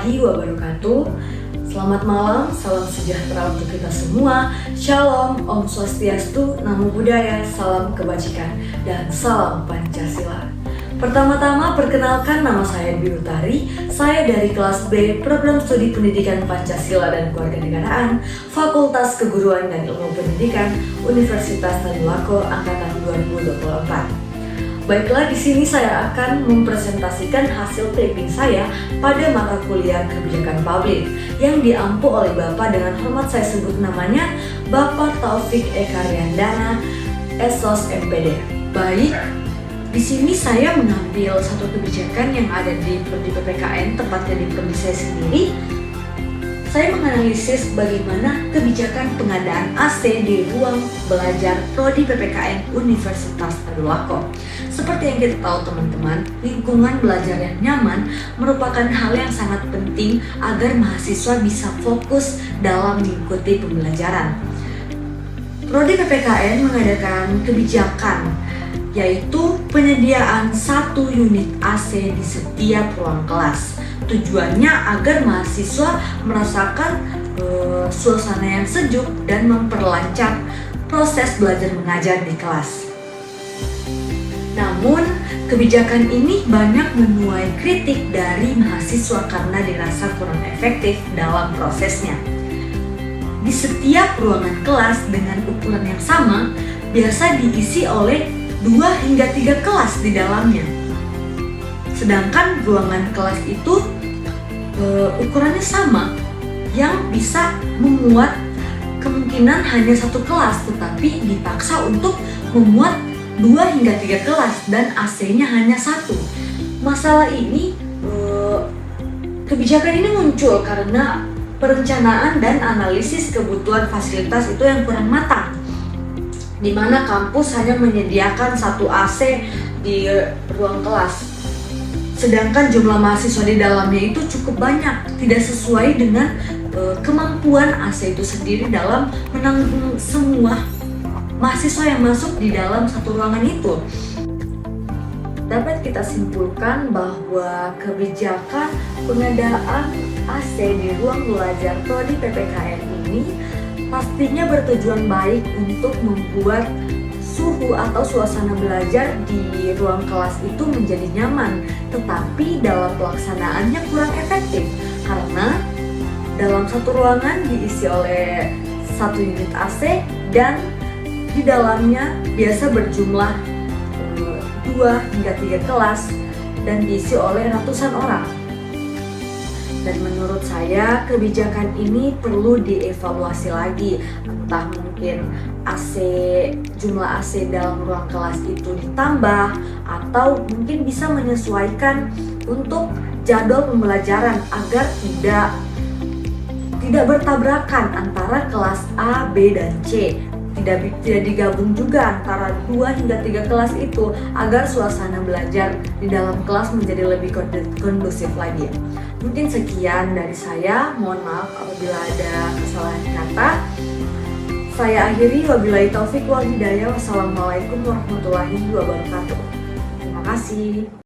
warahmatullahi wabarakatuh. Selamat malam, salam sejahtera untuk kita semua. Shalom, Om Swastiastu, Namo Buddhaya, salam kebajikan, dan salam Pancasila. Pertama-tama perkenalkan, nama saya Dwi Utari. Saya dari kelas B Program Studi Pendidikan Pancasila dan Kewarganegaraan, Fakultas Keguruan dan Ilmu Pendidikan, Universitas Tadulako Angkatan 2024. Baiklah, di sini saya akan mempresentasikan hasil typing saya pada mata kuliah Kebijakan Publik yang diampu oleh Bapak, dengan hormat saya sebut namanya Bapak Taufik Eka Riandana, Esos MPD. Baik, di sini saya mengambil satu kebijakan yang ada di Prodi PPKN, tepatnya di Prodi saya sendiri. Saya menganalisis bagaimana kebijakan pengadaan AC di ruang belajar Prodi PPKN Universitas Tadulako. Seperti yang kita tahu teman-teman, lingkungan belajar yang nyaman merupakan hal yang sangat penting agar mahasiswa bisa fokus dalam mengikuti pembelajaran. Prodi PPKN mengadakan kebijakan yaitu penyediaan 1 unit AC di setiap ruang kelas. Tujuannya agar mahasiswa merasakan suasana yang sejuk dan memperlancar proses belajar mengajar di kelas. Namun, kebijakan ini banyak menuai kritik dari mahasiswa karena dirasa kurang efektif dalam prosesnya. Di setiap ruangan kelas dengan ukuran yang sama, biasa diisi oleh 2 hingga 3 kelas di dalamnya. Sedangkan ruangan kelas itu ukurannya sama, yang bisa memuat kemungkinan hanya 1 kelas, tetapi dipaksa untuk memuat 2 hingga 3 kelas dan AC-nya hanya 1. Masalah ini, kebijakan ini muncul karena perencanaan dan analisis kebutuhan fasilitas itu yang kurang matang, di mana kampus hanya menyediakan 1 AC di ruang kelas, sedangkan jumlah mahasiswa di dalamnya itu cukup banyak, tidak sesuai dengan kemampuan AC itu sendiri dalam menampung semua mahasiswa yang masuk di dalam satu ruangan itu. Dapat kita simpulkan bahwa kebijakan pengadaan AC di ruang belajar Prodi PPKN ini pastinya bertujuan baik untuk membuat suhu atau suasana belajar di ruang kelas itu menjadi nyaman, tetapi dalam pelaksanaannya kurang efektif karena dalam satu ruangan diisi oleh 1 unit AC dan di dalamnya biasa berjumlah 2 hingga 3 kelas dan diisi oleh ratusan orang. Dan menurut saya kebijakan ini perlu dievaluasi lagi, entah mungkin jumlah AC dalam ruang kelas itu ditambah atau mungkin bisa menyesuaikan untuk jadwal pembelajaran agar tidak bertabrakan antara kelas A, B, dan C. Tidak digabung juga antara 2 hingga 3 kelas itu agar suasana belajar di dalam kelas menjadi lebih kondusif lagi. Mungkin sekian dari saya, mohon maaf apabila ada kesalahan kata. Saya akhiri, wabillahi taufik wal hidayah. Wassalamualaikum warahmatullahi wabarakatuh. Terima kasih.